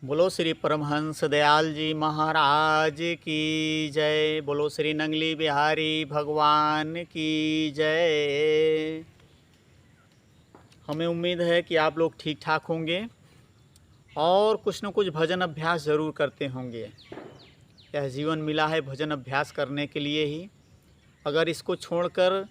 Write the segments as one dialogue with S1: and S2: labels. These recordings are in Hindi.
S1: बोलो श्री परमहंस दयाल जी महाराज की जय। बोलो श्री नंगली बिहारी भगवान की जय। हमें उम्मीद है कि आप लोग ठीक ठाक होंगे और कुछ न कुछ भजन अभ्यास ज़रूर करते होंगे। यह जीवन मिला है भजन अभ्यास करने के लिए ही। अगर इसको छोड़कर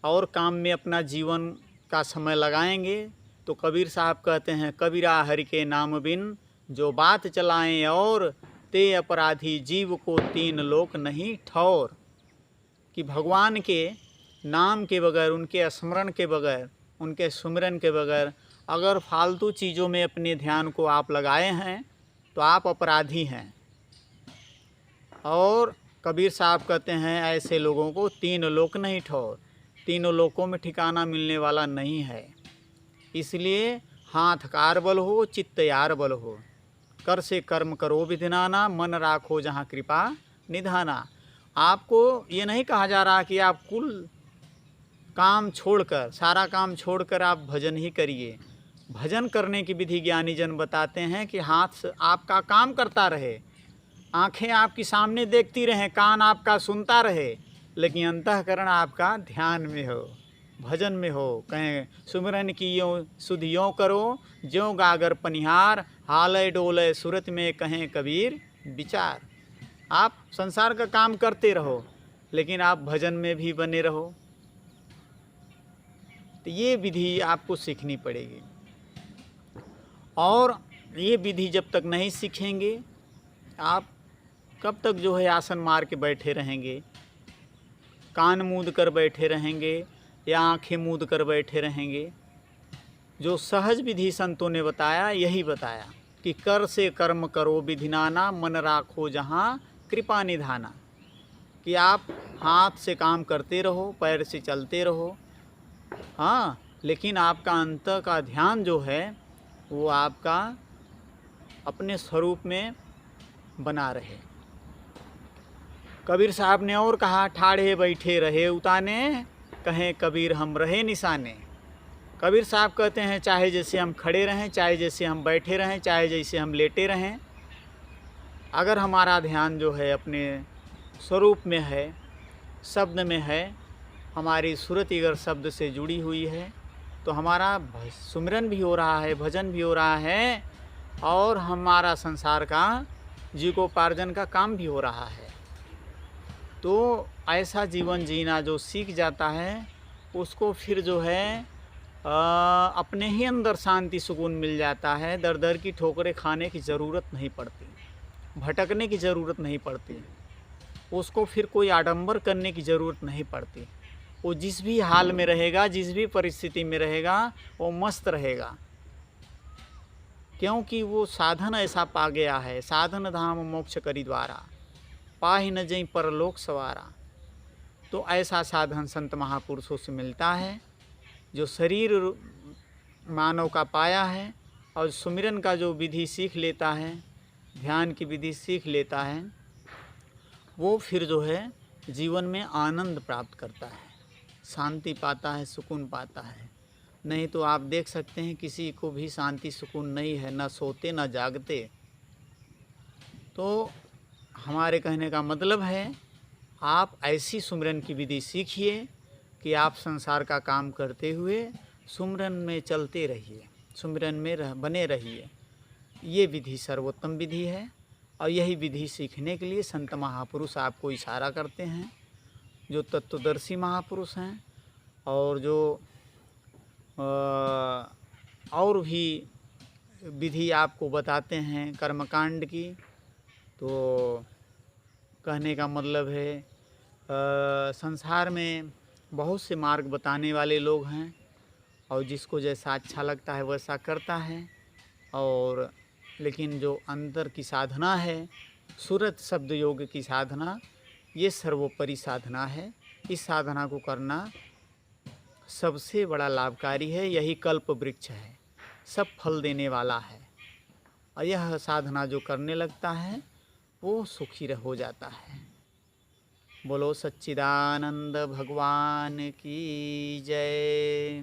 S1: और काम में अपना जीवन का समय लगाएंगे तो कबीर साहब कहते हैं, कबीरा हरि के नाम बिन जो बात चलाएं और ते अपराधी जीव को तीन लोक नहीं ठौर। कि भगवान के नाम के बगैर, उनके स्मरण के बगैर, उनके सुमिरन के बगैर अगर फालतू चीज़ों में अपने ध्यान को आप लगाए हैं तो आप अपराधी हैं। और कबीर साहब कहते हैं ऐसे लोगों को तीन लोक नहीं ठौर, तीनों लोकों में ठिकाना मिलने वाला नहीं है। इसलिए हाथ कार बल हो चित्त यार बल हो, कर से कर्म करो विधिनाना, मन राखो जहाँ कृपा निधाना। आपको ये नहीं कहा जा रहा कि आप कुल काम छोड़कर, सारा काम छोड़कर आप भजन ही करिए। भजन करने की विधि ज्ञानी जन बताते हैं कि हाथ आपका काम करता रहे, आँखें आपकी सामने देखती रहें, कान आपका सुनता रहे, लेकिन अंतःकरण आपका ध्यान में हो, भजन में हो। कहें सुमिरन की यों सुध यों करो ज्यों गागर पनिहार, हालय डोलय सूरत में कहें कबीर विचार। आप संसार का काम करते रहो लेकिन आप भजन में भी बने रहो। तो ये विधि आपको सीखनी पड़ेगी। और ये विधि जब तक नहीं सीखेंगे आप कब तक जो है आसन मार के बैठे रहेंगे, कान मूंद कर बैठे रहेंगे या आंखें मूंद कर बैठे रहेंगे। जो सहज विधि संतों ने बताया यही बताया कि कर से कर्म करो विधिनाना, मन राखो जहाँ कृपा निधाना। कि आप हाथ से काम करते रहो, पैर से चलते रहो, हाँ, लेकिन आपका अंत का ध्यान जो है वो आपका अपने स्वरूप में बना रहे। कबीर साहब ने और कहा, ठाढ़े बैठे रहे उताने, कहें कबीर हम रहे निशाने। कबीर साहब कहते हैं चाहे जैसे हम खड़े रहें, चाहे जैसे हम बैठे रहें, चाहे जैसे हम लेटे रहें, अगर हमारा ध्यान जो है अपने स्वरूप में है, शब्द में है, हमारी सूरत अगर शब्द से जुड़ी हुई है तो हमारा सुमिरन भी हो रहा है, भजन भी हो रहा है और हमारा संसार का जीविकोपार्जन का काम भी हो रहा है। तो ऐसा जीवन जीना जो सीख जाता है उसको फिर जो है अपने ही अंदर शांति सुकून मिल जाता है। दर दर की ठोकरें खाने की ज़रूरत नहीं पड़ती, भटकने की ज़रूरत नहीं पड़ती, उसको फिर कोई आडंबर करने की ज़रूरत नहीं पड़ती। वो जिस भी हाल में रहेगा, जिस भी परिस्थिति में रहेगा, वो मस्त रहेगा, क्योंकि वो साधन ऐसा पा गया है। साधन धाम मोक्ष करी द्वारा, पाहि न जई परलोक सवारा। तो ऐसा साधन संत महापुरुषों से मिलता है जो शरीर मानव का पाया है और सुमिरन का जो विधि सीख लेता है, ध्यान की विधि सीख लेता है, वो फिर जो है जीवन में आनंद प्राप्त करता है, शांति पाता है, सुकून पाता है। नहीं तो आप देख सकते हैं किसी को भी शांति सुकून नहीं है, न सोते न जागते। तो हमारे कहने का मतलब है आप ऐसी सुमिरन की विधि सीखिए कि आप संसार का काम करते हुए सुमिरन में चलते रहिए, सुमिरन में बने रहिए। ये विधि सर्वोत्तम विधि है और यही विधि सीखने के लिए संत महापुरुष आपको इशारा करते हैं, जो तत्वदर्शी महापुरुष हैं और जो और भी विधि आपको बताते हैं कर्मकांड की। तो कहने का मतलब है संसार में बहुत से मार्ग बताने वाले लोग हैं और जिसको जैसा अच्छा लगता है वैसा करता है। और लेकिन जो अंतर की साधना है, सूरत शब्द योग की साधना, ये सर्वोपरि साधना है। इस साधना को करना सबसे बड़ा लाभकारी है। यही कल्प वृक्ष है, सब फल देने वाला है। और यह साधना जो करने लगता है वो सुखी हो जाता है। बोलो सच्चिदानंद भगवान की जय।